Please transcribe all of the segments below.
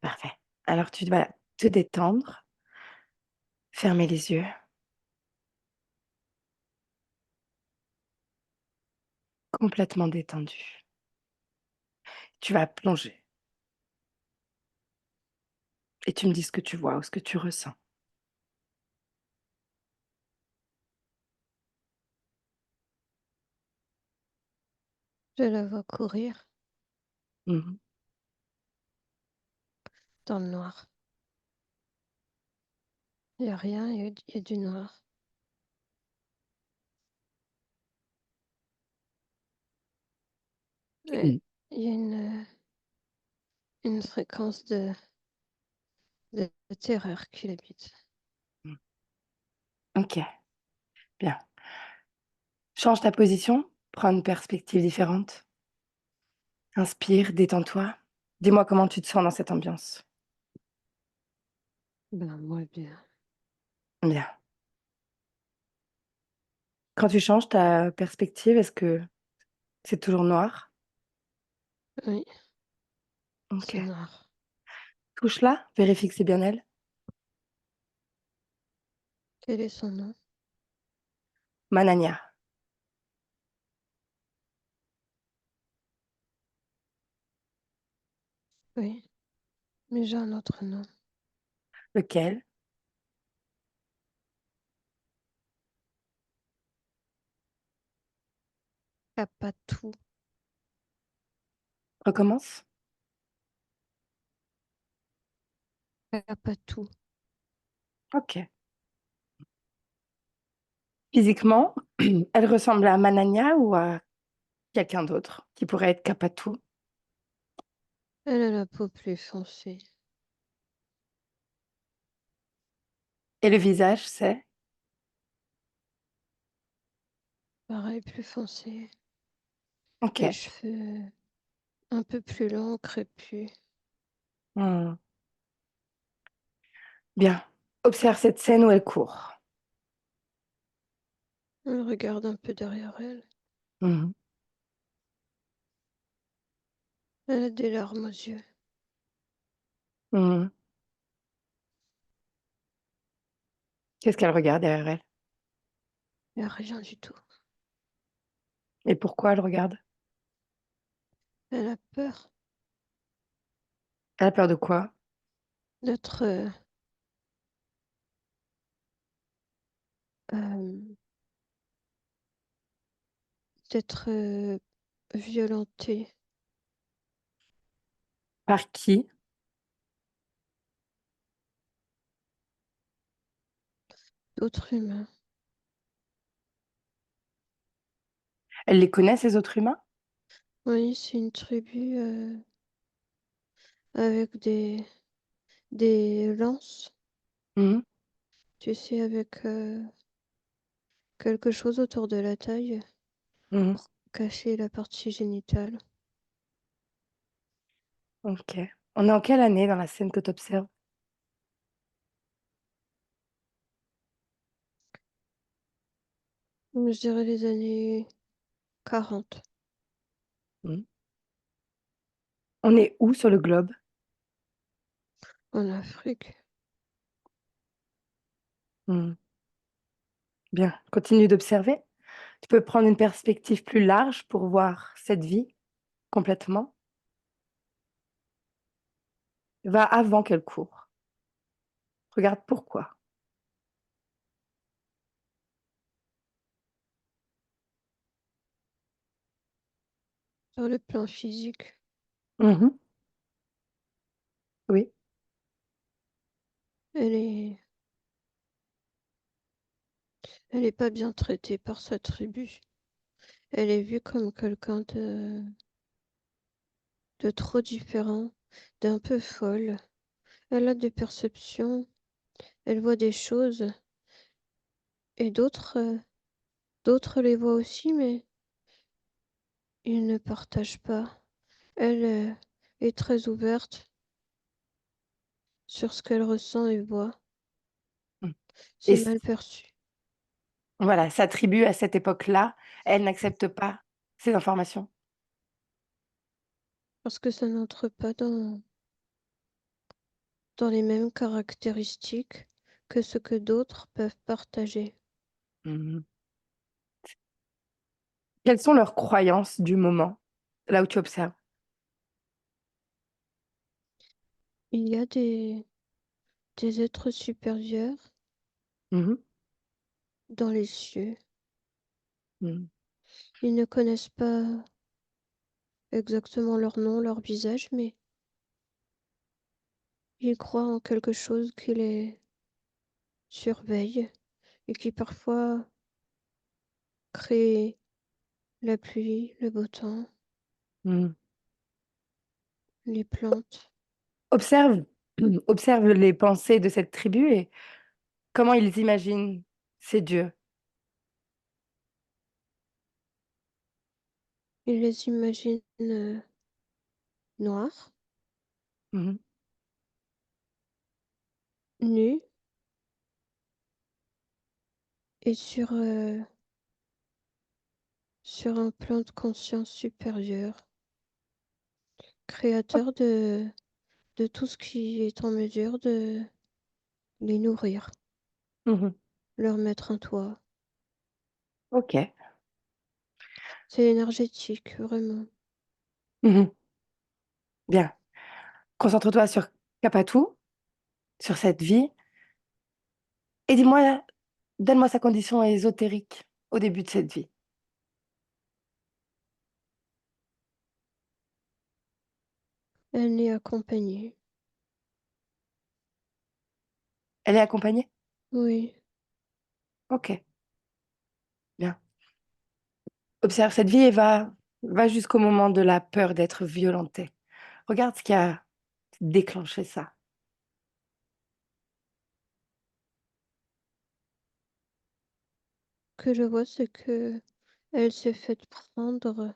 Parfait. Alors tu vas te détendre, fermer les yeux, complètement détendu. Tu vas plonger et tu me dis ce que tu vois ou ce que tu ressens. Je la vois courir Mmh. dans le noir. Il y a rien, il y a du noir. Et Mmh. il y a une fréquence de terreur qui l'habite. Mmh. OK, bien. Change ta position, prends une perspective différente. Inspire, détends-toi. Dis-moi comment tu te sens dans cette ambiance. Ben, moi bien. Bien. Quand tu changes ta perspective, est-ce que c'est toujours noir? Oui, c'est OK. noir. Touche-la, vérifie que c'est bien elle. Quel est son nom? Manania. Oui, mais j'ai un autre nom. Lequel? Capatou. Recommence? Capatou. OK. Physiquement, elle ressemble à Manania ou à quelqu'un d'autre qui pourrait être Capatou? Elle a la peau plus foncée. Et le visage, c'est? Pareil, plus foncé. Les OK. cheveux un peu plus longs, crépus. Mmh. Bien. Observe cette scène où elle court. Elle regarde un peu derrière elle. Mmh. Elle a des larmes aux yeux. Mmh. Qu'est-ce qu'elle regarde derrière elle? Il n'y a rien du tout. Et pourquoi elle regarde? Elle a peur Elle a peur de quoi? d'être euh, d'être violentée. Par qui? D'autres humains. Elle les connaît ces autres humains? Oui, c'est une tribu avec des lances, Mmh. tu sais, avec quelque chose autour de la taille Mmh. pour cacher la partie génitale. OK. On est en quelle année dans la scène que tu observes? Je dirais les années 40 Mmh. On est où sur le globe? en Afrique. Mmh. Bien, continue d'observer. Tu peux prendre une perspective plus large pour voir cette vie complètement. Va avant qu'elle court. Regarde pourquoi. Sur le plan physique, Mmh. Oui. elle est, elle est pas bien traitée par sa tribu. Elle est vue comme quelqu'un de trop différent, d'un peu folle. Elle a des perceptions, elle voit des choses, et d'autres les voient aussi, mais ils ne partagent pas. Elle est très ouverte sur ce qu'elle ressent et voit. Mmh. Et C'est mal perçu, voilà, sa tribu à cette époque-là, elle n'accepte pas ces informations. parce que ça n'entre pas dans les mêmes caractéristiques que ce que d'autres peuvent partager. Mmh. Quelles sont leurs croyances du moment, là où tu observes? Il y a des êtres supérieurs Mmh. dans les cieux. Mmh. Ils ne connaissent pas exactement leur nom, leur visage, mais ils croient en quelque chose qui les surveille et qui parfois crée la pluie, le beau temps, Mmh. les plantes. Observe observe les pensées de cette tribu et comment ils imaginent ces dieux. Ils les imaginent noirs, Mmh. nus et sur un plan de conscience supérieur, O créateur de tout ce qui est en mesure de les nourrir, Mmh. leur mettre un toit. OK. C'est énergétique, vraiment. Mmh. Bien. Concentre-toi sur Kapatu, sur cette vie et dis-moi donne-moi sa condition ésotérique au début de cette vie. Elle est accompagnée. Elle est accompagnée? Oui, OK, bien. Observe cette vie et va jusqu'au moment de la peur d'être violentée. Regarde ce qui a déclenché ça. ce que je vois, c'est que elle s'est faite prendre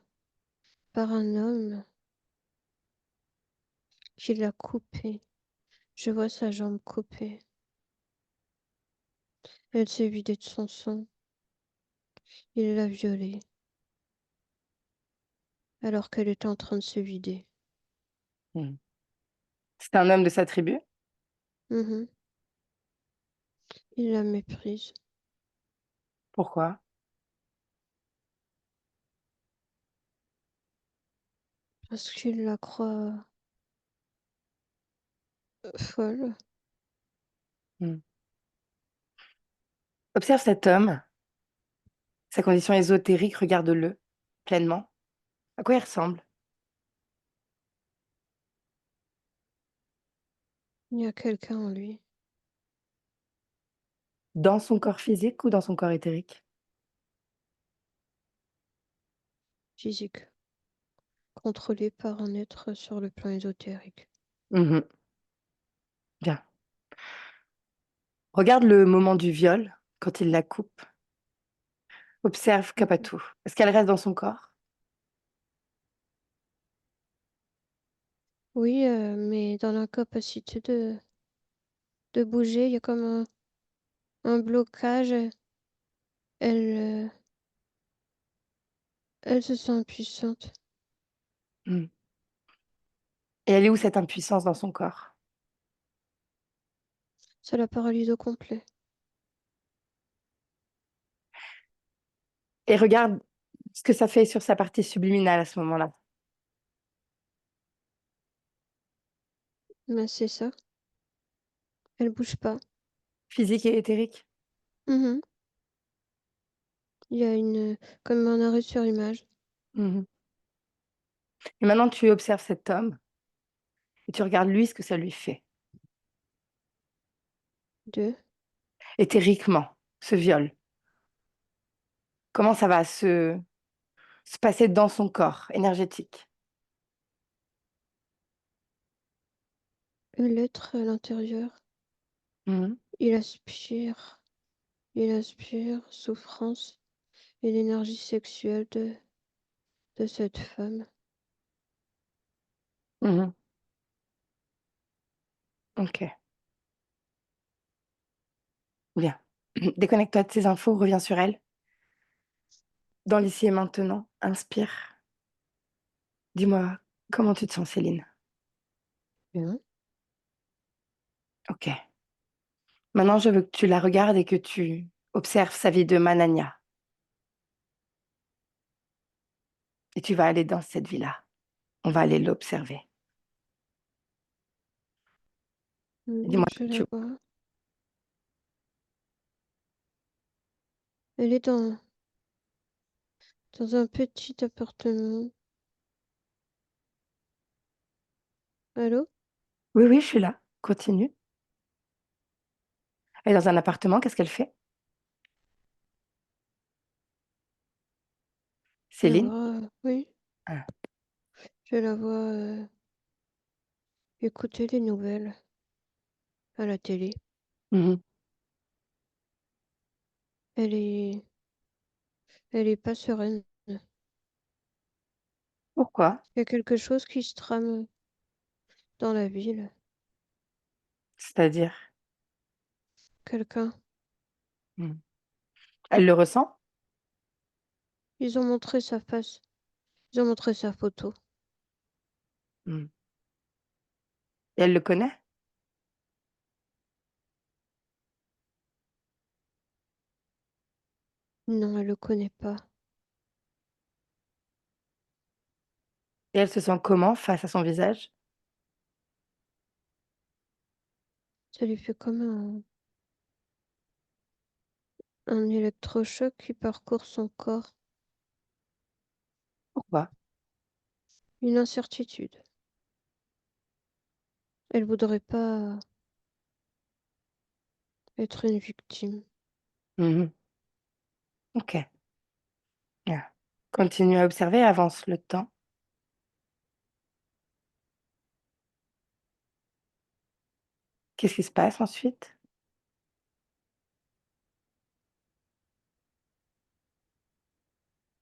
par un homme qui l'a coupée. Je vois sa jambe coupée. Elle s'est vidée de son sang. Il l'a violée alors qu'elle était en train de se vider. Mmh. C'est un homme de sa tribu? Mhm. Il la méprise Pourquoi? parce qu'il la croit folle. Mmh. Observe cet homme, sa condition ésotérique, regarde-le pleinement. À quoi il ressemble? Il y a quelqu'un en lui, Dans son corps physique ou dans son corps éthérique? physique, contrôlé par un être sur le plan ésotérique. Mmh. Bien. Regarde le moment du viol, quand il la coupe. Observe Mhm. Kapatu. Est-ce qu'elle reste dans son corps? Oui, mais dans l'incapacité de bouger, il y a comme un blocage. Elle, elle se sent impuissante. Mmh. Et elle est où cette impuissance dans son corps? Ça la paralyse au complet. Et regarde ce que ça fait sur sa partie subliminale à ce moment-là. Mais c'est ça, elle bouge pas. Physique et éthérique? Mhm. Il y a comme un arrêt sur image. Mmh. Et maintenant tu observes cet homme et tu regardes lui ce que ça lui fait. Deux, Éthériquement, ce viol. Comment ça va se passer dans son corps énergétique? l'être à l'intérieur, Mmh. il aspire, il aspire souffrance et l'énergie sexuelle de cette femme. Mmh. OK, bien. Déconnecte-toi de ces infos, reviens sur elle. Dans l'ici et maintenant, inspire. Dis-moi comment tu te sens, Céline? Bien. OK. Maintenant, je veux que tu la regardes et que tu observes sa vie de Manania et tu vas aller dans cette vie-là. On va aller l'observer. Dis-moi ce Je que la tu vois. Elle est dans un petit appartement. Allô? Oui, oui, je suis là. Continue. Elle est dans un appartement, qu'est-ce qu'elle fait? Je la Céline? vois, oui, Ah. je la vois écouter les nouvelles à la télé. Mmh. Elle est, elle est pas sereine. Il Pourquoi? y a quelque chose qui se trame dans la ville. C'est-à-dire? Quelqu'un. Mmh. Elle le ressent? Ils ont montré sa face. Ils ont montré sa photo. Mmh. Et elle le connaît? Non, elle le connaît pas. Et elle se sent comment face à son visage? Ça lui fait comme un électrochoc qui parcourt son corps. Pourquoi? Une incertitude. Elle voudrait pas être une victime. Mmh. OK. Bien. Continue à observer, avance le temps. Qu'est-ce qui se passe ensuite?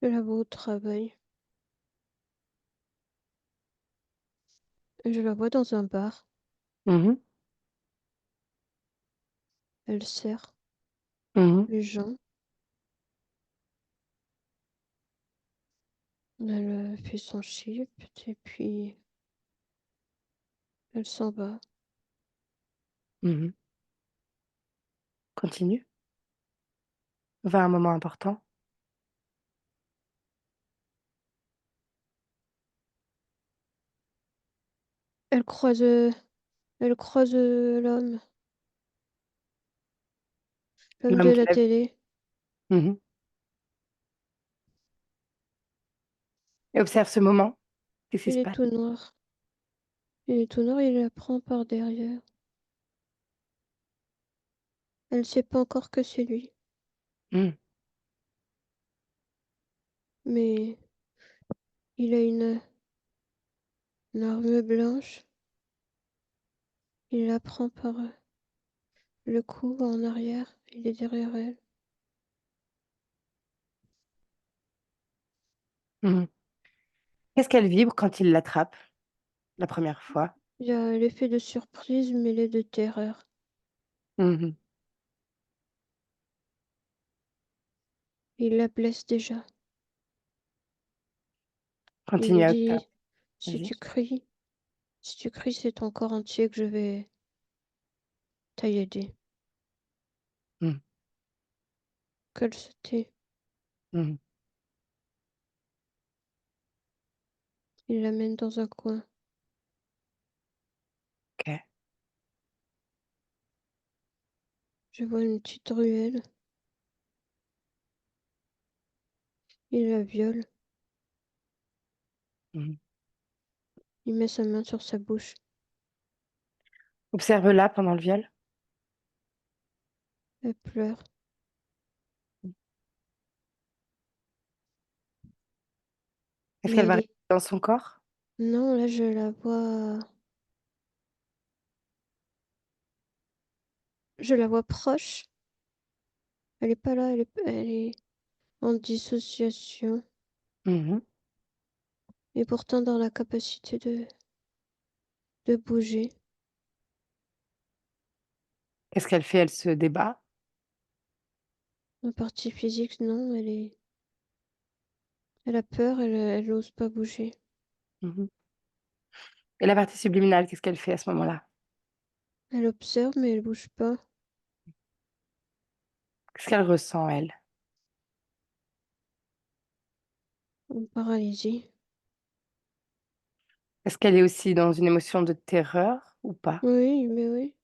Je la vois au travail. Je la vois dans un bar. Mmh. Elle sert Mmh. les gens. Elle fait son shift et puis elle s'en va. Mmh. Continue. Va à un moment important. Elle croise, l'homme de L'homme la qu'elle a vu. télé. Mmh. Et observe ce moment. Qu'est-ce qui Il se est passe? tout noir. Il est tout noir, il la prend par derrière. Elle sait pas encore que c'est lui, Mmh. mais il a une arme blanche. Il la prend par le cou en arrière. Il est derrière elle. Mmh. Qu'est-ce qu'elle vibre quand il l'attrape la première fois? Il y a l'effet de surprise mêlé de terreur. Mmh. Il la blesse déjà. Il Continue lui à observer. dit: «Si Vas-y. tu cries, si tu cries, c'est ton corps entier que je vais taillader». Mmh. Qu'elle se tait. Mmh. Il l'amène dans un coin. OK. Je vois une petite ruelle. Il la viole. Mmh. Il met sa main sur sa bouche. Observe-la pendant le viol. Elle pleure. Est-ce Mais qu'elle va elle rester est dans son corps? non, là, je la vois proche. Elle est pas là, elle est en dissociation Mmh. et pourtant dans la capacité de bouger. Qu'est-ce qu'elle fait? Elle se débat? La partie physique, non, elle a peur, elle ose pas bouger. Mmh. Et la partie subliminale, qu'est-ce qu'elle fait à ce moment-là? Elle observe, mais elle bouge pas. Qu'est-ce qu'elle ressent, elle? En paralysie. Est-ce qu'elle est aussi dans une émotion de terreur ou pas? Oui, mais oui.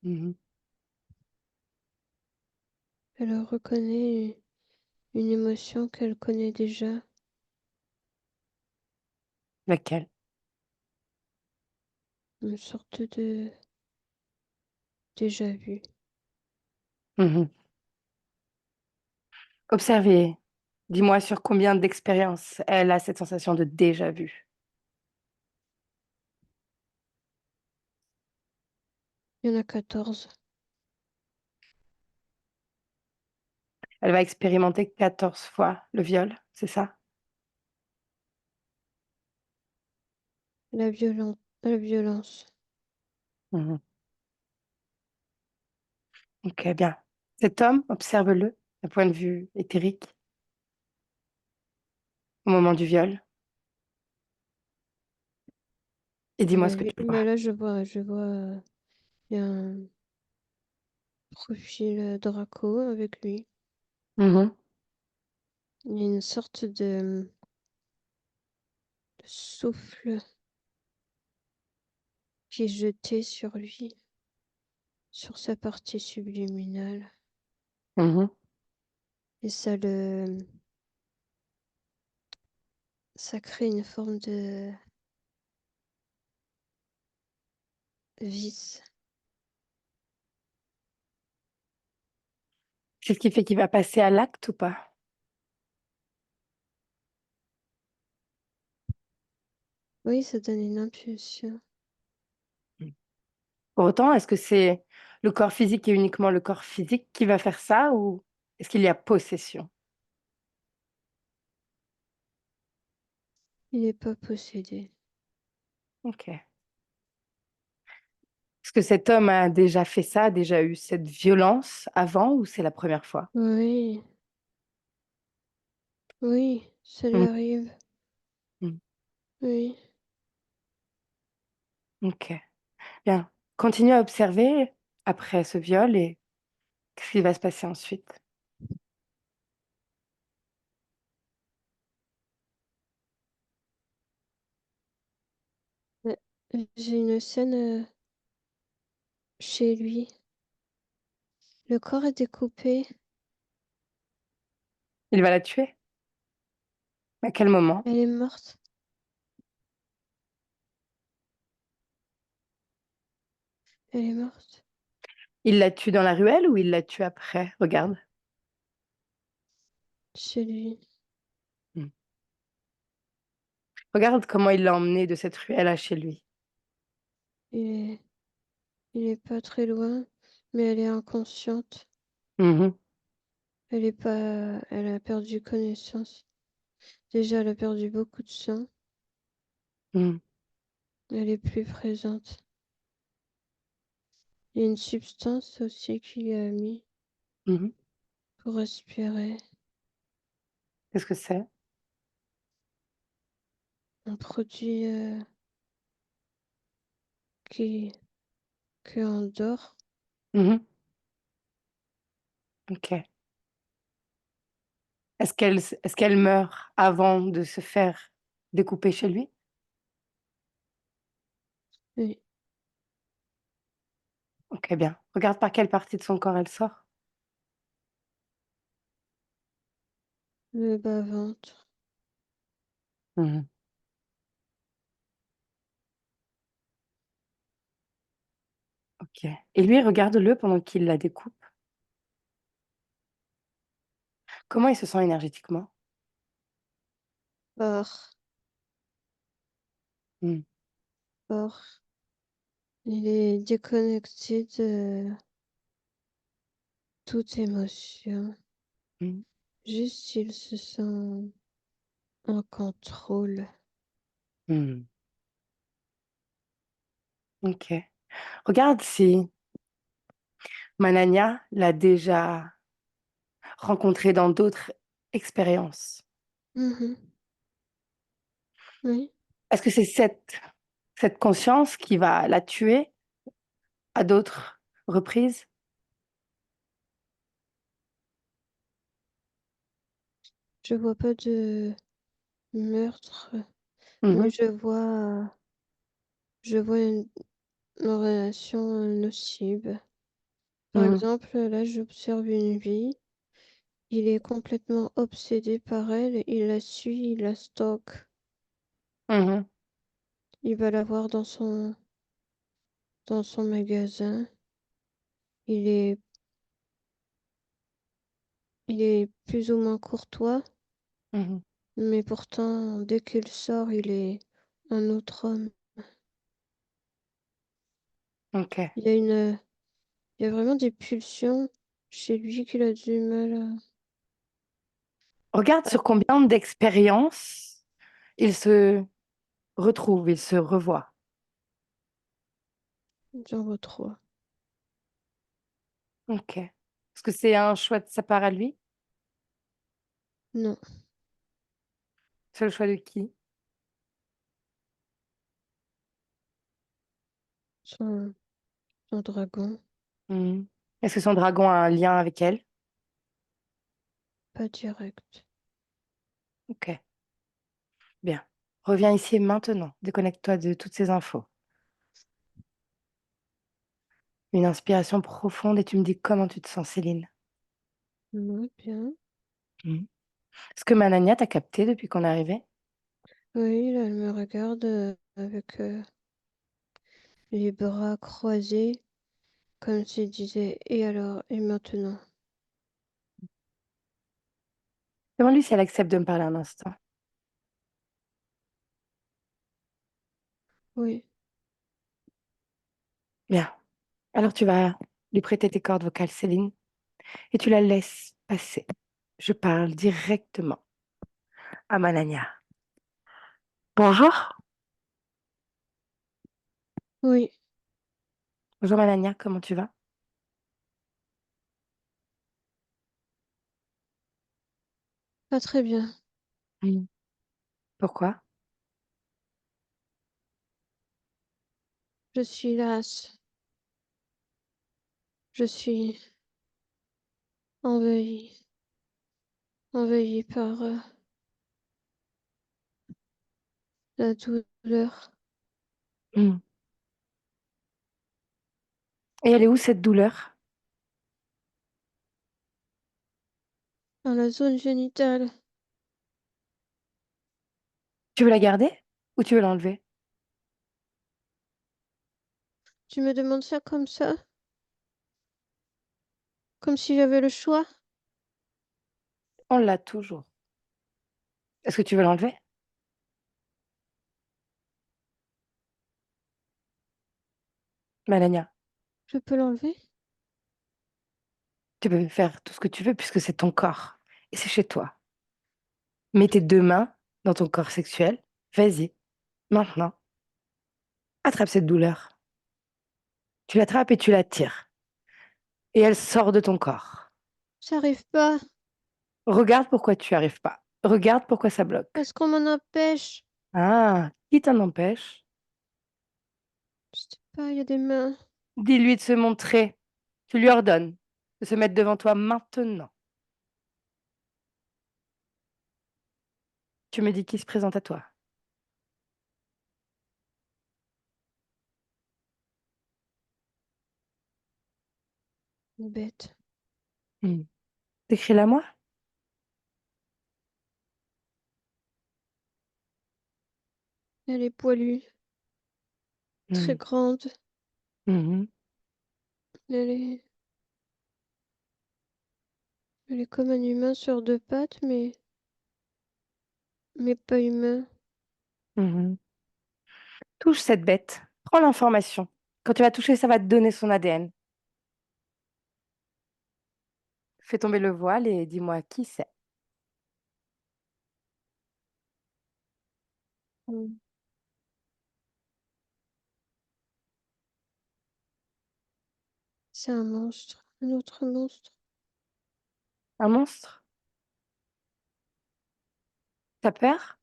Mmh. Elle reconnaît une émotion qu'elle connaît déjà. Laquelle? Une sorte de déjà vu. Mmh. Observez. Dis-moi sur combien d'expériences elle a cette sensation de déjà vu? Il y en a 14. Elle va expérimenter 14 fois le viol, c'est ça? La violence. Mmh. OK, bien. Cet homme, observe-le d'un point de vue éthérique au moment du viol et dis-moi ce que tu vois. Mais là, je vois, il y a un profil Draco avec lui. Mmh. Il y a une sorte de souffle qui est jeté sur lui, sur sa partie subliminale. Mmh. Et ça crée une forme de vis. C'est ce qui fait qu'il va passer à l'acte ou pas? Oui, ça donne une impulsion. Mmh. Pour autant, est-ce que c'est le corps physique et uniquement le corps physique qui va faire ça ou est-ce qu'il y a possession? Il n'est pas possédé. OK. Est-ce que cet homme a déjà fait ça, a déjà eu cette violence avant ou c'est la première fois? Oui, oui, ça lui Mmh. arrive. Mmh. Oui. OK, bien. Continue à observer après ce viol et qu'est-ce qui va se passer ensuite? Euh, J'ai une scène chez lui. Le corps est découpé. Il va la tuer? À quel moment? Elle est morte. Elle est morte Il la tue dans la ruelle ou il la tue après? Regarde. chez lui. Mmh. Regarde comment il l'a emmenée de cette ruelle à chez lui. Il est, il est pas très loin, mais elle est inconsciente. Mmh. Elle a perdu connaissance. Déjà, elle a perdu beaucoup de sang. Mmh. Elle est plus présente. Il y a une substance aussi qu'il a mis Mmh. pour respirer. Qu'est-ce que c'est? Un produit qui, qui endort. Mmh. OK. Est-ce qu'elle meurt avant de se faire découper chez lui? Oui, OK, bien. Regarde par quelle partie de son corps elle sort. le bas-ventre. Mmh. OK et lui, regarde-le pendant qu'il la découpe. Comment il se sent énergétiquement? Fort, Mmh. fort. Il est déconnecté de toute émotion. Mmh. Juste, il se sent en contrôle. Mmh. OK. Regarde si Manania l'a déjà rencontré dans d'autres expériences. Mhm. Oui, Est-ce que c'est cette conscience qui va la tuer À d'autres reprises? Je vois pas de meurtre, mais Mmh. je vois une relation, nocive. Par Mmh. exemple, là, j'observe une vie, il est complètement obsédé par elle, il la suit, il la stalke. Mmh. Il va la voir dans son magasin. Il est il est plus ou moins courtois, Mmh. mais pourtant, dès qu'il sort, il est un autre homme. OK. Il y a une, il y a vraiment des pulsions chez lui qu'il a du mal Regarde à sur combien d'expériences il se retrouve, il se revoit. j'en vois trop. OK. Est-ce que c'est un choix de sa part à lui? Non, C'est le choix de qui? son son dragon, Mmh. Est-ce que son dragon a un lien avec elle? pas direct. OK, bien. Reviens ici et maintenant. Déconnecte-toi de toutes ces infos. Une inspiration profonde et tu me dis comment tu te sens, Céline. Ouais, bien. Mmh. Est-ce que Manania t'a capté depuis qu'on est arrivé? Oui, là, elle me regarde, avec, les bras croisés, comme s'il disait: «Et alors? Et maintenant?» Demande-lui si elle accepte de me parler un instant. Oui, Bien. Alors tu vas lui prêter tes cordes vocales, Céline, et tu la laisses passer. Je parle directement à Manania. Bonjour. oui, Bonjour Manania, comment tu vas? pas très bien. Mmh. Pourquoi? Je suis lasse, je suis envahie par, la douleur Mmh. Et elle est où cette douleur? dans la zone génitale. Tu veux la garder ou tu veux l'enlever? Tu me demandes ça comme ça? Comme si j'avais le choix? On l'a toujours. Est-ce que tu veux l'enlever? Manania, Je peux l'enlever? tu peux faire tout ce que tu veux puisque c'est ton corps et c'est chez toi. Mets tes 2 mains dans ton corps sexuel. Vas-y, maintenant. Attrape cette douleur. Tu l'attrapes et tu la tires et elle sort de ton corps. J'arrive pas, Regarde pourquoi tu n'y arrives pas. Regarde pourquoi ça bloque. parce qu'on m'en empêche. Ah, qui t'en empêche? Je sais pas, il y a des mains. Dis-lui de se montrer. Tu lui ordonnes de se mettre devant toi maintenant. Tu me dis qui se présente à toi. Bête. Mmh. Décris-la moi. Elle est poilue, très Mmh. grande. Mmh. Elle est elle est comme un humain sur 2 pattes, mais pas humain. Mmh. Touche cette bête. Prends l'information. Quand tu vas toucher, ça va te donner son ADN. Fais tomber le voile et dis-moi qui c'est. Mmh. C'est un monstre, un autre monstre. Un monstre? T'as peur?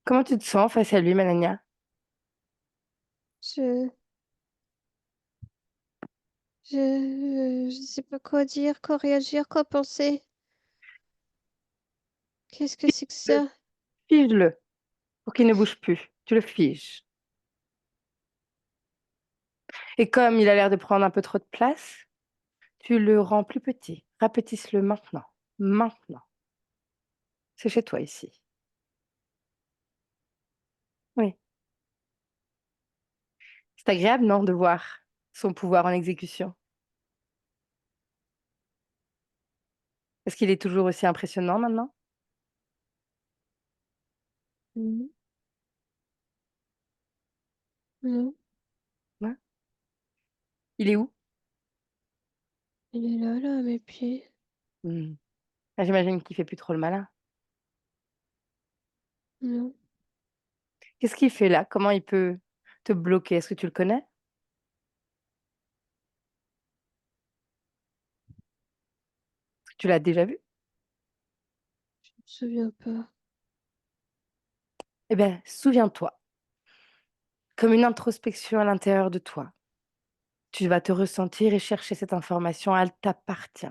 Comment tu te sens face à lui, Manania? Je je sais pas quoi dire, quoi réagir, quoi penser. Qu'est-ce que c'est que Le ça? Fige-le pour qu'il ne bouge plus. Tu le figes. Et comme il a l'air de prendre un peu trop de place, tu le rends plus petit. Rapetisse-le maintenant. Maintenant. C'est chez toi ici. Oui. C'est agréable, non, de voir son pouvoir en exécution? Est-ce qu'il est toujours aussi impressionnant maintenant? Mmh. Non, Ouais. Il est où? il est là, là, à mes pieds. Mmh. Ah, j'imagine qu'il fait plus trop le malin. Non, Qu'est-ce qu'il fait là? Comment il peut te bloquer? Est-ce que tu le connais? Est-ce que tu l'as déjà vu? je me souviens pas. Eh bien, souviens-toi, comme une introspection à l'intérieur de toi. Tu vas te ressentir et chercher cette information, elle t'appartient.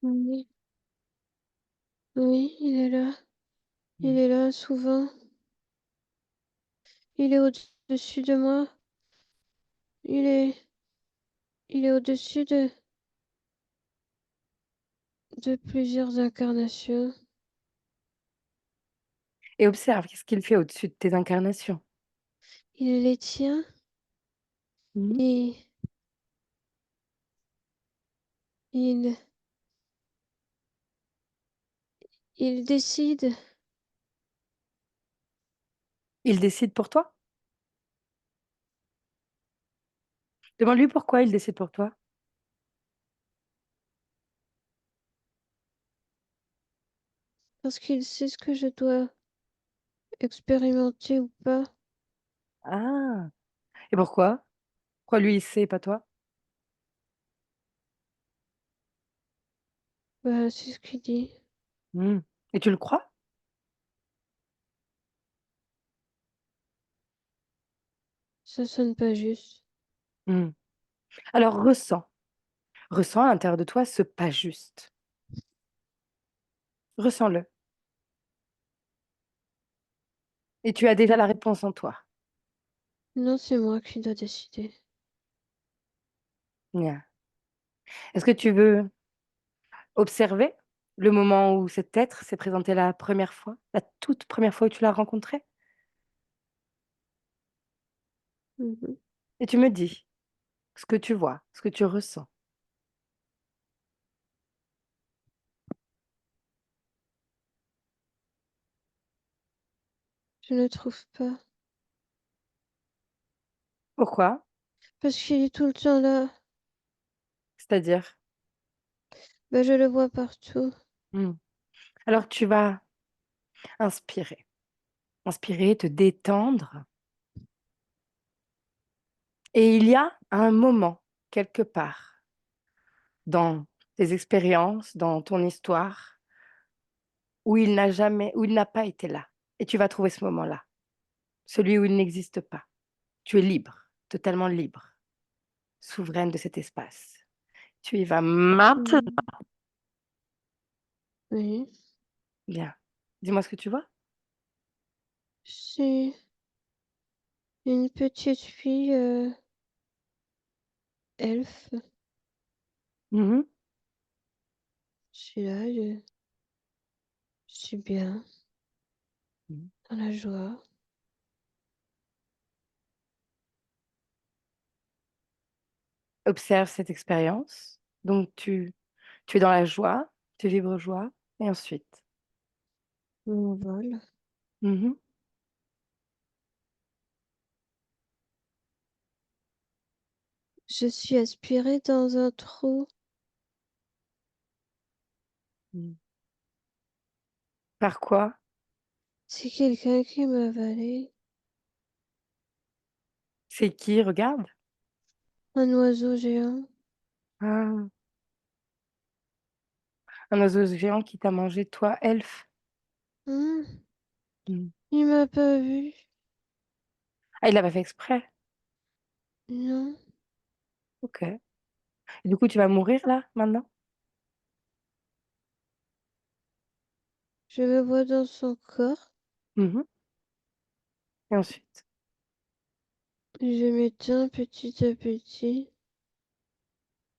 Oui, oui, il est là. Il Mmh. est là souvent. Il est au-dessus de moi. Il est il est au-dessus de plusieurs incarnations. Et observe, qu'est-ce qu'il fait au-dessus de tes incarnations? Il les tient Mmh. et il il décide Il décide pour toi? Demande-lui pourquoi il décide pour toi. parce qu'il sait ce que je dois expérimenter ou pas. Ah! Et pourquoi? Pourquoi lui il sait et pas toi? Bah, c'est ce qu'il dit. Mmh. Et tu le crois? Ça sonne pas juste. Mmh. Alors ressens, ressens à l'intérieur de toi ce pas juste. Ressens-le et tu as déjà la réponse en toi. Non, c'est moi qui dois décider. Bien. Est-ce que tu veux observer le moment où cet être s'est présenté la première fois? La toute première fois où tu l'as rencontré? Mmh. Et tu me dis ce que tu vois, ce que tu ressens. Je ne trouve pas. Pourquoi? Parce qu'il est tout le temps là. C'est-à-dire? Bah, je le vois partout. Mmh. Alors tu vas inspirer. Inspirer, te détendre et il y a un moment, quelque part, dans tes expériences, dans ton histoire, où il n'a pas été là et tu vas trouver ce moment-là, celui où il n'existe pas. Tu es libre, totalement libre, souveraine de cet espace. Tu y vas maintenant. Mmh. Oui. Bien. Dis-moi ce que tu vois? C'est une petite fille, elfe. Mmh. Je suis là, je suis bien, Mmh. dans la joie. Observe cette expérience. Donc tu es dans la joie, tu vibres joie et ensuite? Mon vol. Mmh. Je suis aspirée dans un trou. Mmh. Par quoi? C'est quelqu'un qui m'a avalée. C'est qui? Regarde. Un oiseau géant. Ah, un oiseau géant qui t'a mangé, toi, elfe. Mmh. Mmh. Il m'a pas vue. Ah, il l'a pas fait exprès? Non, OK. Et du coup, tu vas mourir là, maintenant? je me vois dans son corps, Mmh. Et ensuite? je m'éteins petit à petit,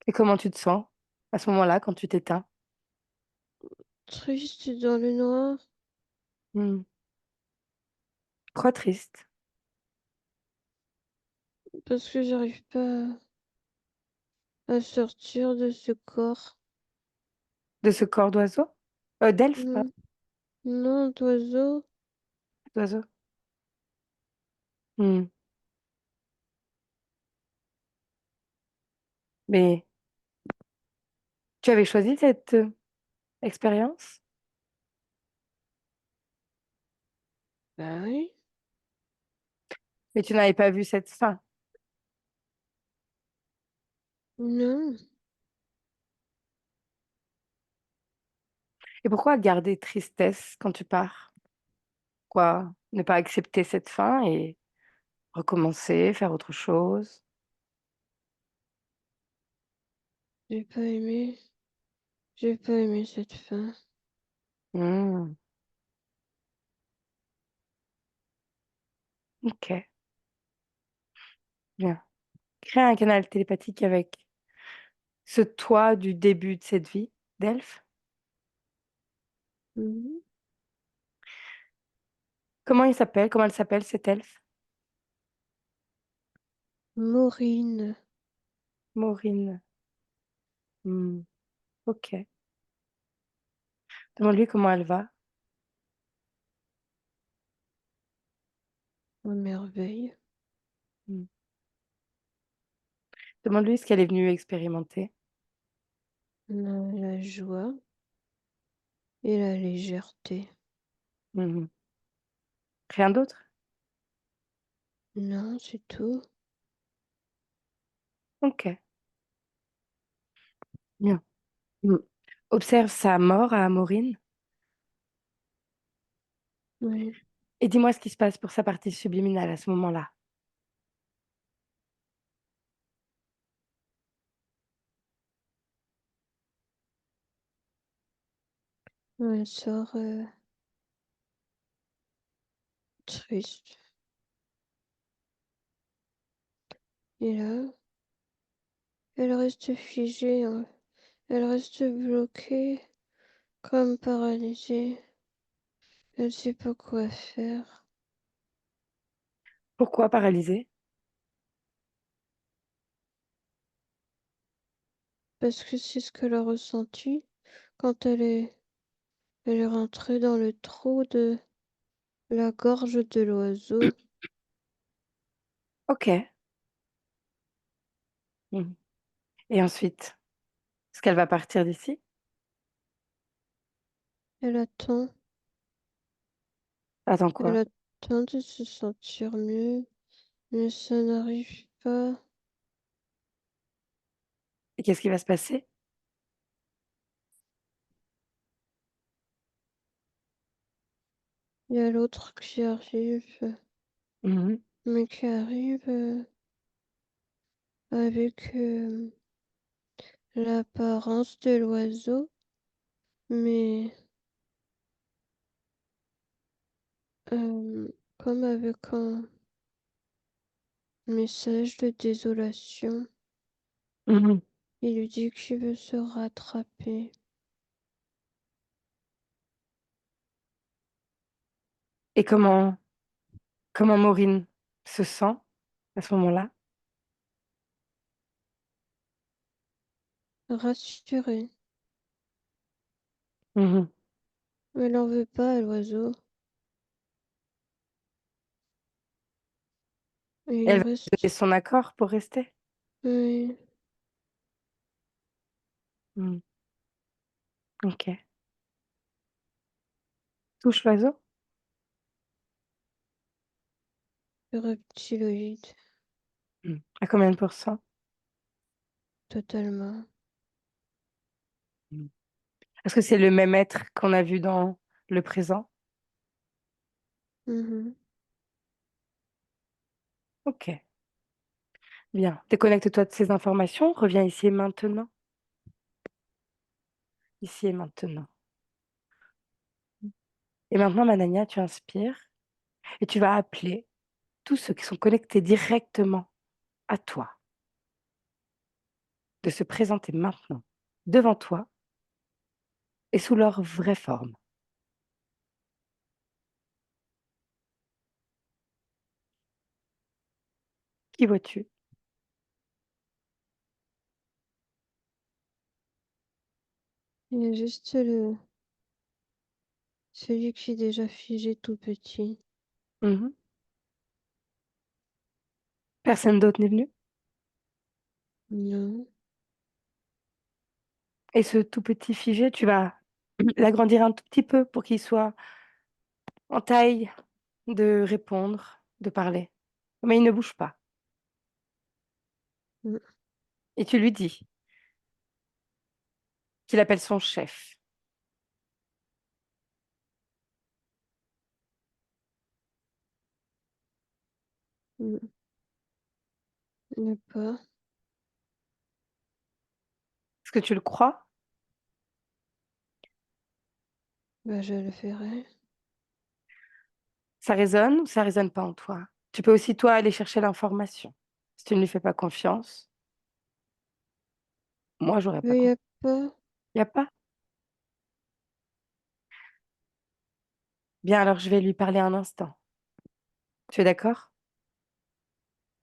Et comment tu te sens à ce moment-là, quand tu t'éteins? triste dans le noir, Mmh. Trop triste. parce que j'arrive pas à sortir de ce corps. De ce corps d'oiseau? D'elfe, Non, pardon, non, d'oiseau, d'oiseau. Mmh. Mais tu avais choisi cette, expérience? bah oui, Mais tu n'avais pas vu cette fin. non, Et pourquoi garder tristesse quand tu pars? Pourquoi ne pas accepter cette fin et recommencer, faire autre chose? j'ai pas aimé, j'ai pas aimé cette fin. Mmh. OK, bien. Créer un canal télépathique avec ce toi du début de cette vie d'elfe. Mhm. Comment il s'appelle? Comment elle s'appelle cette elfe? Maureen, Maureen. Mmh. OK. Demande-lui comment elle va. à merveille, Mmh. Demande-lui ce qu'elle est venue expérimenter. la joie et la légèreté. Mmh. Rien d'autre? Non, c'est tout. OK, bien. Mmh. Observe sa mort à Maureen Oui, et dis-moi ce qui se passe pour sa partie subliminale à ce moment-là. elle sort triste. Et là, elle reste figée, hein. Elle reste bloquée, comme paralysée. Elle ne sait pas quoi faire. Pourquoi paralysée? Parce que c'est ce qu'elle a ressenti quand elle est rentrée dans le trou de la gorge de l'oiseau. OK. Mmh. Et ensuite? Est-ce qu'elle va partir d'ici? Elle attend, Attends elle quoi? attend de se sentir mieux, mais ça n'arrive pas. Et qu'est-ce qui va se passer? Il y a l'autre qui arrive, Mmh. mais qui arrive avec l'apparence de l'oiseau, mais comme avec un message de désolation. Mmh. Il lui dit qu'il veut se rattraper. Et comment Maureen se sent à ce moment-là? Rassuré. Mmh. Elle n'en veut pas à l'oiseau. Et il Elle va donner reste. son accord pour rester? Oui, Mmh. OK. Touche l'oiseau? le reptiloïde, Mmh. À combien de pourcents? totalement. Mmh. Est-ce que c'est le même être qu'on a vu dans le présent? Mhm. OK, bien. Déconnecte-toi de ces informations, reviens ici et maintenant, ici et maintenant. Et maintenant, Manania, tu inspires et tu vas appeler tous ceux qui sont connectés directement à toi, de se présenter maintenant devant toi et sous leur vraie forme. Qui vois-tu? Il y a juste celui qui est déjà figé tout petit. Mmh. Personne d'autre n'est venu? Non. Et ce tout petit figé, tu vas l'agrandir un tout petit peu pour qu'il soit en taille de répondre, de parler. Mais il ne bouge pas. Mm, Et tu lui dis qu'il appelle son chef. mm. Ne pas. Est-ce que tu le crois? Bah, je le ferai. Ça résonne ou ça résonne pas en toi? Tu peux aussi, toi, aller chercher l'information. Si tu ne lui fais pas confiance, moi, j'aurais pas Mais il y confiance. a pas. Il y a pas? Bien, alors je vais lui parler un instant. Tu es d'accord?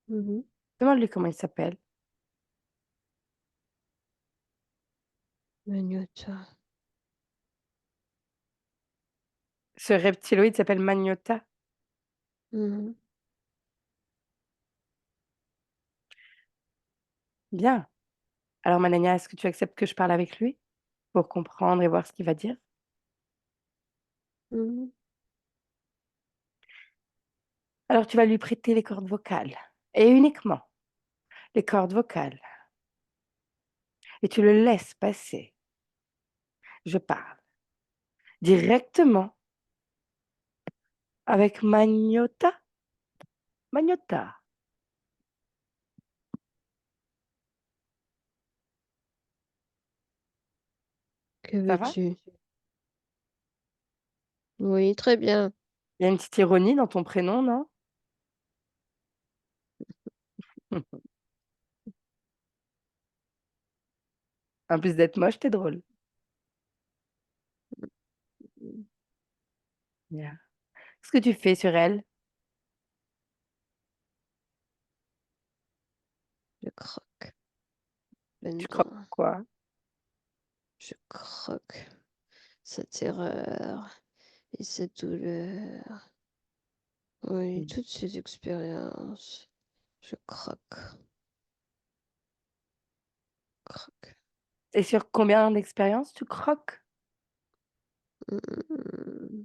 Mhm. Demande-lui comment il s'appelle. Magnota. Ce reptiloïde s'appelle Magnota. Mhm. Bien. Alors, Manania, est-ce que tu acceptes que je parle avec lui pour comprendre et voir ce qu'il va dire? Mhm. Alors, tu vas lui prêter les cordes vocales et uniquement les cordes vocales et tu le laisses passer. Je parle directement avec Magnota. Magnota, Que ça va? veux-tu? Oui, très bien. Il y a une petite ironie dans ton prénom, non? En plus d'être moche, tu drôle. Bien. Qu'est-ce que tu fais sur elle? Je croque Tu croques là-dedans. quoi? Je croque sa terreur et sa douleur. Oui, Mmh. toutes ces expériences. Je croque, croque. Et sur combien d'expériences tu croques? Mm.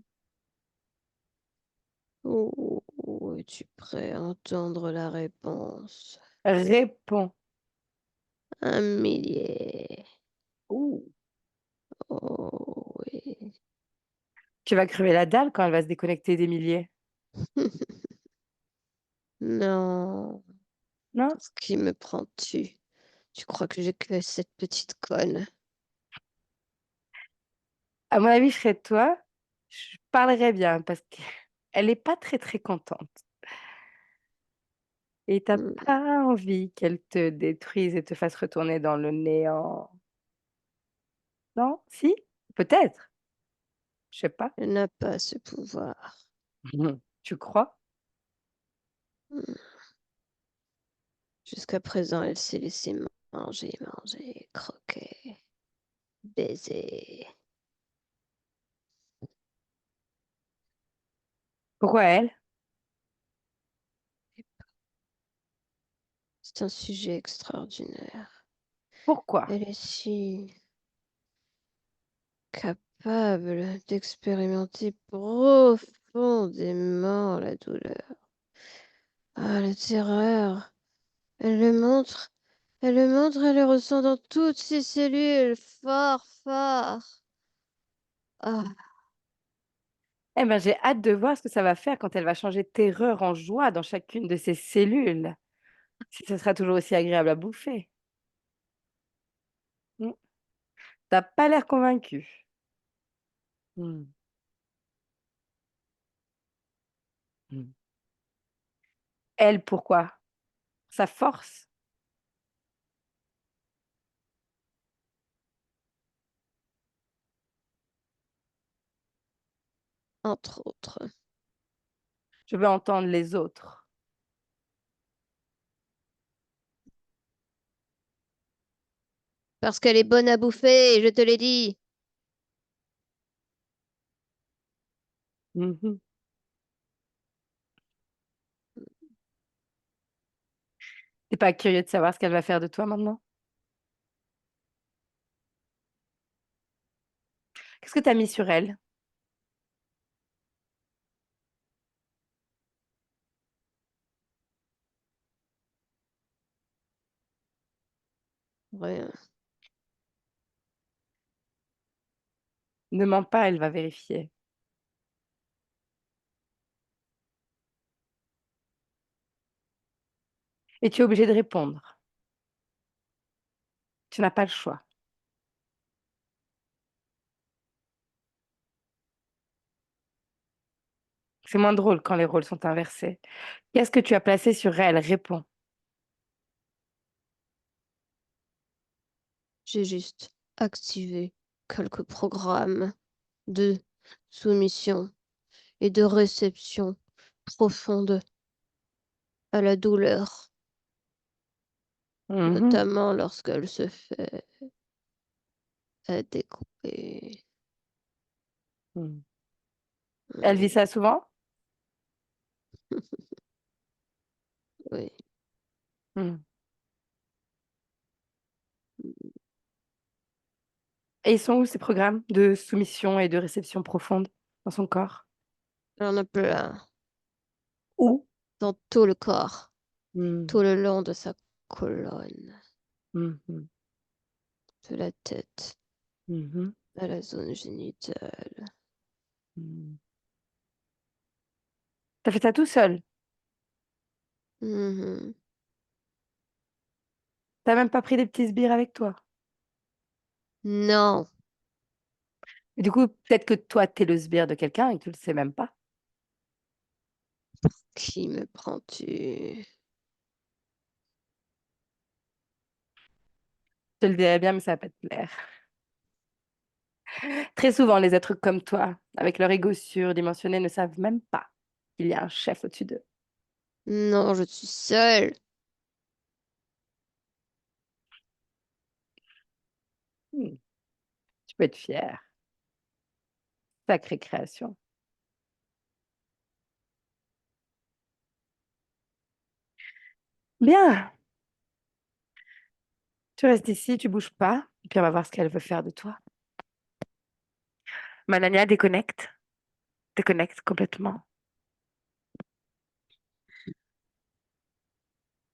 Oh, es-tu prêt à entendre la réponse? Réponds. 1 millier. Ouh! Oh oui. Tu vas crever la dalle quand elle va se déconnecter des milliers, Non, non? pour qui me prends-tu? Tu crois que j'ai que cette petite conne? À mon avis, je serais toi, je parlerais bien parce qu'elle est pas très, très contente et tu Mm. pas envie qu'elle te détruise et te fasse retourner dans le néant. Non? Si? Peut-être, je sais pas. Elle n'a pas ce pouvoir. Tu crois? Mm. Jusqu'à présent, elle s'est laissée manger, croquer, baiser. Pourquoi elle? C'est un sujet extraordinaire. Pourquoi? Elle est si capable d'expérimenter profondément la douleur. Ah, la terreur. Elle le montre. Elle le montre, elle le ressent dans toutes ses cellules. Fort, fort. Ah, Eh ben, j'ai hâte de voir ce que ça va faire quand elle va changer terreur en joie dans chacune de ses cellules. Si ce sera toujours aussi agréable à bouffer. Mmh. Tu pas l'air convaincu. Mmh. Mmh. Elle, pourquoi? Sa force? entre autres. Je veux entendre les autres. Parce qu'elle est bonne à bouffer, je te l'ai dit. Mmh mh. Tu pas curieux de savoir ce qu'elle va faire de toi maintenant? Qu'est-ce que tu as mis sur elle? Rien. Ne mens pas, elle va vérifier. Et tu es obligé de répondre. Tu n'as pas le choix. C'est moins drôle quand les rôles sont inversés. Qu'est-ce que tu as placé sur elle? Réponds. J'ai juste activé quelques programmes de soumission et de réception profonde à la douleur, Mmh mh. notamment lorsqu'elle se fait découper. Mmh. Elle vit Oui, ça souvent? oui. Mmh. Et ils sont où ces programmes de soumission et de réception profonde dans son corps? Elle en a plein Où? dans tout le corps, Mmh. tout le long de sa colonne, Mmh mh. de la tête Mmh mh. à la zone génitale. Mmh. Tu as fait ça tout seul? Mhm. Tu as même pas pris des petits sbires avec toi? Non, Et du coup, peut-être que toi, tu es le sbire de quelqu'un et que tu le sais même pas? qui me prends-tu? Je te le dirais bien, mais ça va pas te plaire. Très souvent, les êtres comme toi, avec leur ego surdimensionné, ne savent même pas qu'il y a un chef au-dessus d'eux. Non, je suis seule. Mmh. Tu peux être fier. Sacrée création. Bien, tu restes ici, tu bouges pas, et puis on va voir ce qu'elle veut faire de toi. Manania déconnecte, déconnecte complètement.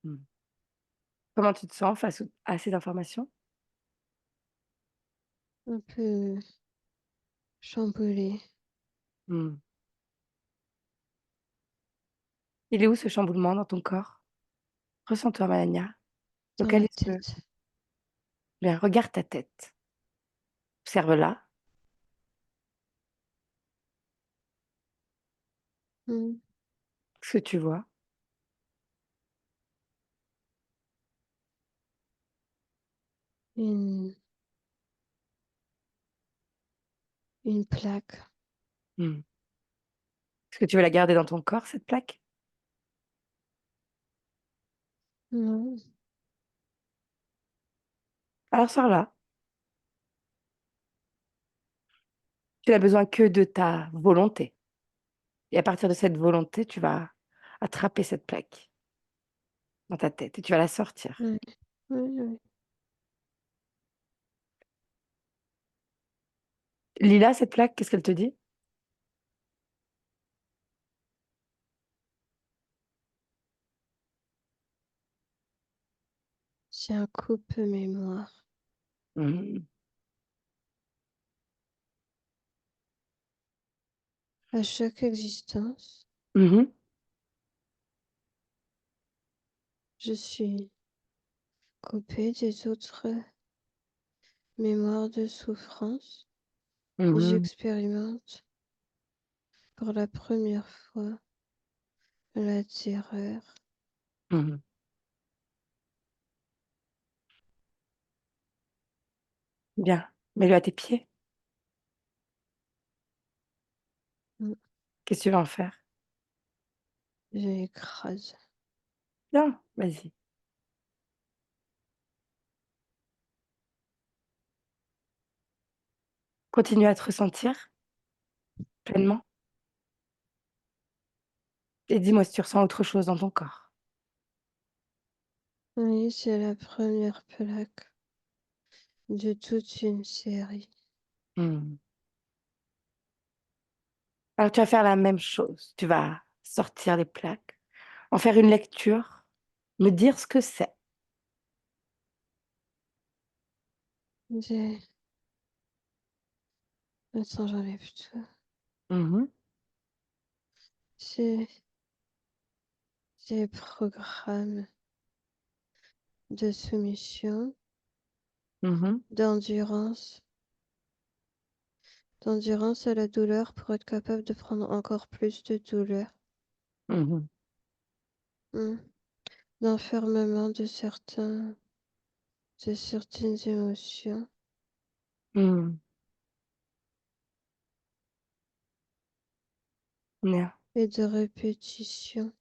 Mmh. Comment tu te sens face à ces informations? Un peu chamboulée. Mmh. Il est où ce chamboulement dans ton corps? Ressens-toi, Manania. Dans la Localise-le. tête. Bien, regarde ta tête. Observe-la. Mm. Ce que tu vois. Une, une plaque. Mmh. Est-ce que tu veux la garder dans ton corps, cette plaque? Non, Alors sors-la. Tu n'as besoin que de ta volonté et à partir de cette volonté, tu vas attraper cette plaque dans ta tête et tu vas la sortir. oui, oui, oui. Lila, cette plaque, qu'est-ce qu'elle te dit? J'ai un coupe-mémoire. Mmh. À chaque existence, Mhm, je suis coupée des autres mémoires de souffrance et mhm, j'expérimente pour la première fois la terreur. mhm. Bien. Mets-le à tes pieds. Mm. Qu'est-ce que tu vas en faire? Je l'écrase. Bien, vas-y. Continue à te ressentir pleinement et dis-moi si tu ressens autre chose dans ton corps. Oui, c'est la première plaque de toute une série. Hmm. Alors tu vas faire la même chose. Tu vas sortir les plaques, en faire une lecture, me dire ce que c'est. Des... Attends, j'enlève tout. Mhm, C'est des programmes de soumission, mhm, d'endurance, d'endurance à la douleur pour être capable de prendre encore plus de douleur, mhm, hmm, d'enfermement de certaines émotions mhm. Bien. et de répétition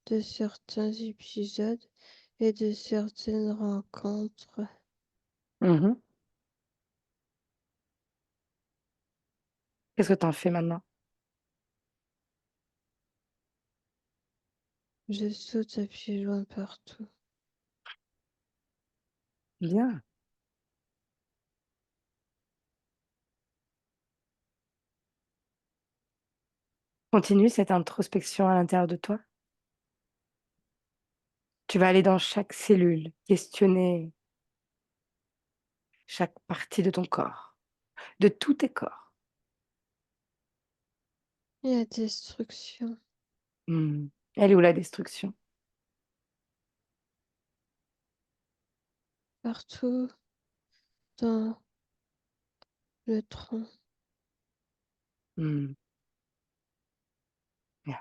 de certains épisodes et de certaines rencontres. Mhm. Qu'est-ce que tu en fais maintenant? Je saute à pieds joints partout. Bien. Continue cette introspection à l'intérieur de toi. Tu vas aller dans chaque cellule, questionner chaque partie de ton corps, de tous tes corps. Il y a destruction Hmm. Elle est où la destruction? partout dans le tronc. Hmm. Bien.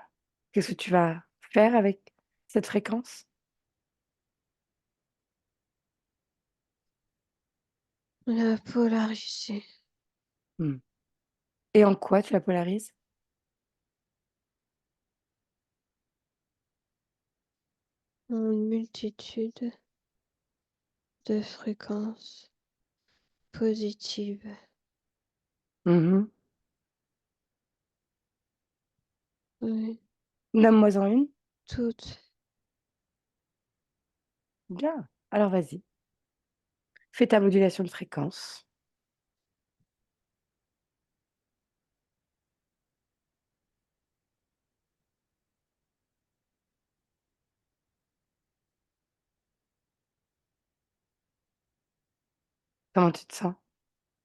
Qu'est-ce que tu vas faire avec cette fréquence? La polariser Hmm. Et en quoi tu la polarises? en une multitude de fréquences positives. Mhm. Oui, Nomme-moi-en une. toutes. Bien. Alors vas-y. Fais ta modulation de fréquence. Comment tu te sens?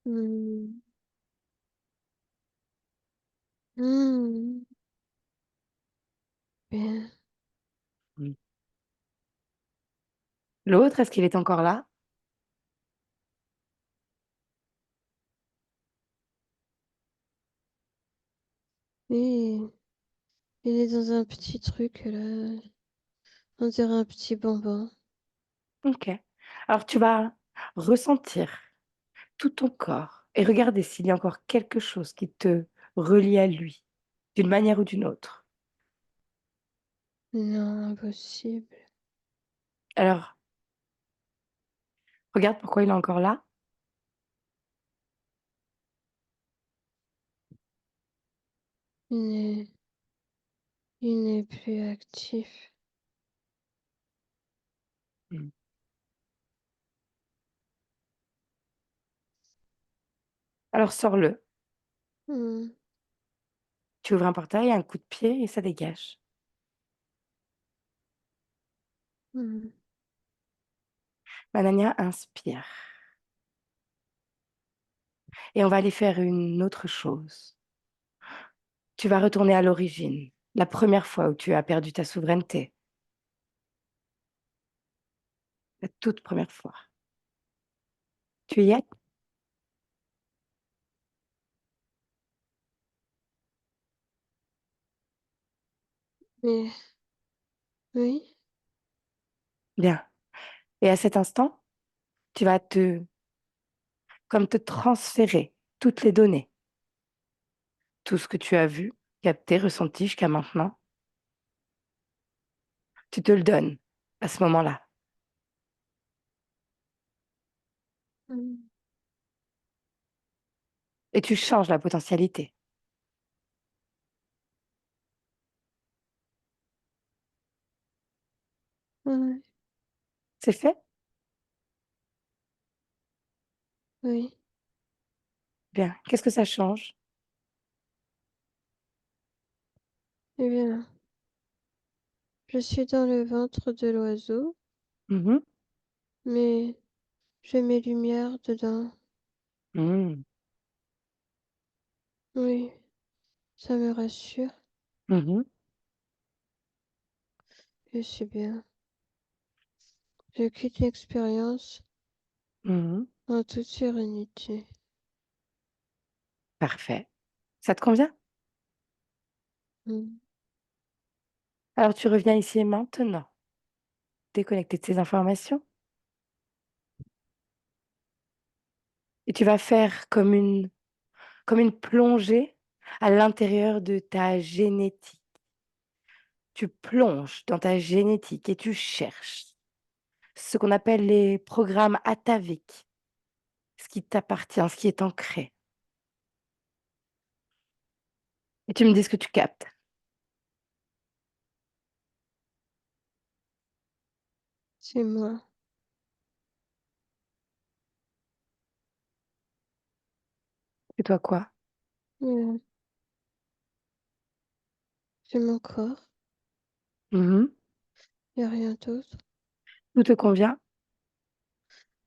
Hmm. Hmm. Bien. Hmm. L'autre, est-ce qu'il est encore là? Et il est dans un petit truc là. On dirait un petit bonbon. Ok. Alors tu vas ressentir tout ton corps et regarder s'il y a encore quelque chose qui te relie à lui, d'une manière ou d'une autre. Non, impossible. Alors, regarde pourquoi il est encore là. Il n'est, il n'est plus actif. Hmm. Alors sors-le. Hmm. Tu ouvres un portail, un coup de pied et ça dégage. Hmm. Manania inspire. Et on va aller faire une autre chose. Tu vas retourner à l'origine, la première fois où tu as perdu ta souveraineté, la toute première fois. Tu y es? Mais oui, Bien. Et à cet instant, tu vas comme te transférer toutes les données, tout ce que tu as vu, capté, ressenti jusqu'à maintenant. Tu te le donnes à ce moment-là. mm, Et tu changes la potentialité. ouais, C'est fait? oui, Bien. Qu'est-ce que ça change? eh bien, je suis dans le ventre de l'oiseau, Mhm. mais j'ai mes lumières dedans. Mhm. Oui, ça me rassure, Mhm. je suis bien. Je quitte l'expérience Mhm. en toute sérénité. Parfait. Ça te convient? Mm. Alors tu reviens ici et maintenant, déconnecté de ces informations, et tu vas faire comme une plongée à l'intérieur de ta génétique. Tu plonges dans ta génétique et tu cherches ce qu'on appelle les programmes ataviques, ce qui t'appartient, ce qui est ancré. Et tu me dis ce que tu captes. C'est moi. Et toi quoi? Euh, c'est mon corps, Mhm. il n'y a rien d'autre. Tout te convient?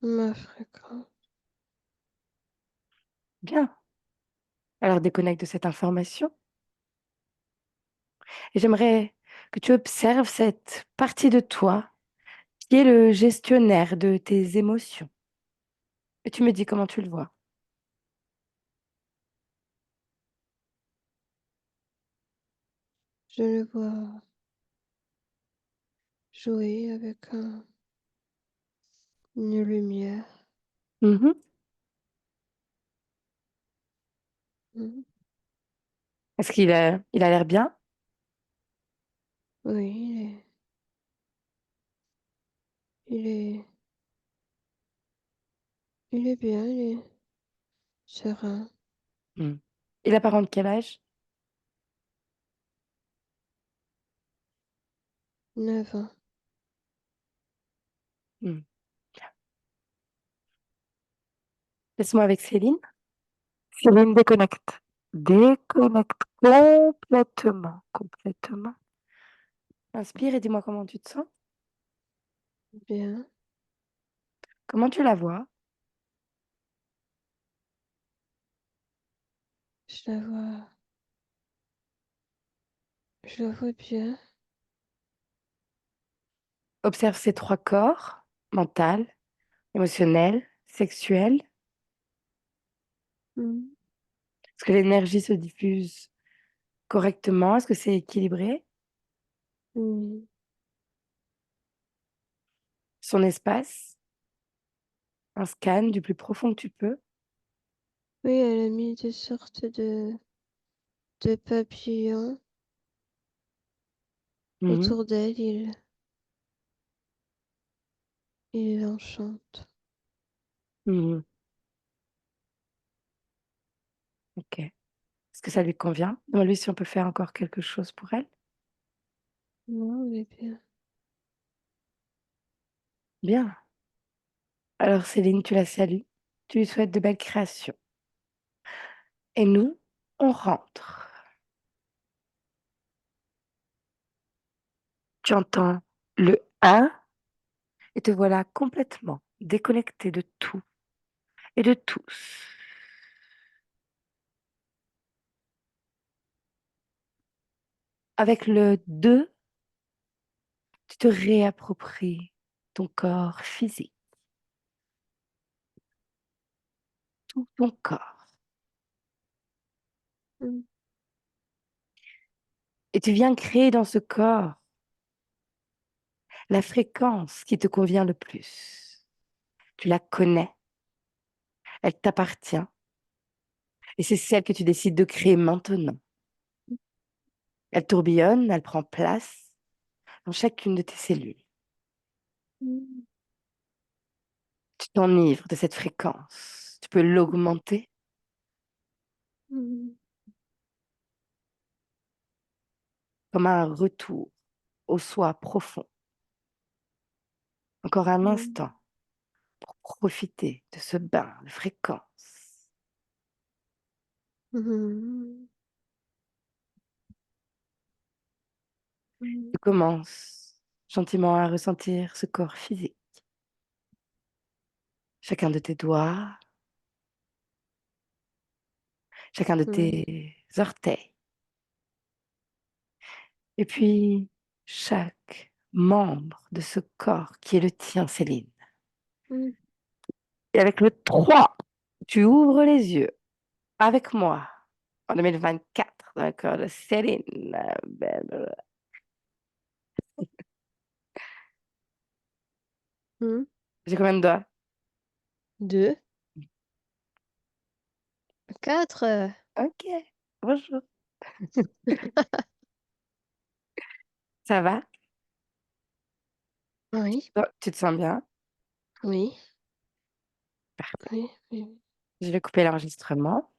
Ma fréquence. Bien. Alors déconnecte de cette information. Et j'aimerais que tu observes cette partie de toi qui est le gestionnaire de tes émotions. Et tu me dis comment tu le vois. Je le vois jouer avec une lumière. Mhm. Mm. Est-ce il a l'air bien? Oui, il est, il est bien, il est serein. Mm. Il apparente quel âge? 9 ans. Mm. Laisse-moi avec Céline. Céline déconnecte. Déconnecte complètement, complètement. Inspire et dis-moi comment tu te sens. Bien. Comment tu la vois? Je la vois, je la vois bien. Observe ces trois corps, mental, émotionnel, sexuel. Mm. Est-ce que l'énergie se diffuse correctement? Est-ce que c'est équilibré? Oui. Son espace, un scan du plus profond que tu peux. Oui, elle a mis des sortes de papillons Mhm. autour d'elle. Il l'enchante. Mhm. Ok. Est-ce que ça lui convient? Demande-lui si on peut faire encore quelque chose pour elle. Non, elle est bien. Bien. Alors Céline, tu la salues. Tu lui souhaites de belles créations. Et nous, on rentre. Tu entends le 1 et te voilà complètement déconnecté de tout et de tous. Avec le 2, tu te réappropries ton corps physique, tout ton corps. mm, Et tu viens créer dans ce corps la fréquence qui te convient le plus. Tu la connais, elle t'appartient, et c'est celle que tu décides de créer maintenant. Elle tourbillonne, elle prend place dans chacune de tes cellules. mm, Tu t'enivres de cette fréquence. Tu peux l'augmenter mm, comme un retour au soi profond. Encore un mm, instant pour profiter de ce bain de fréquence. mm, Tu commences gentiment à ressentir ce corps physique. Chacun de tes doigts, chacun de mm, tes orteils. Et puis, chaque membre de ce corps qui est le tien, Céline. mm. Et avec le 3, tu ouvres les yeux avec moi en 2024 dans le corps de Céline. Belle. Mm. J'ai combien de doigts? 2, 4. Ok, bonjour. Ça va? Oui, Tu te sens bien? oui, Parfait. oui, oui. Je vais couper l'enregistrement.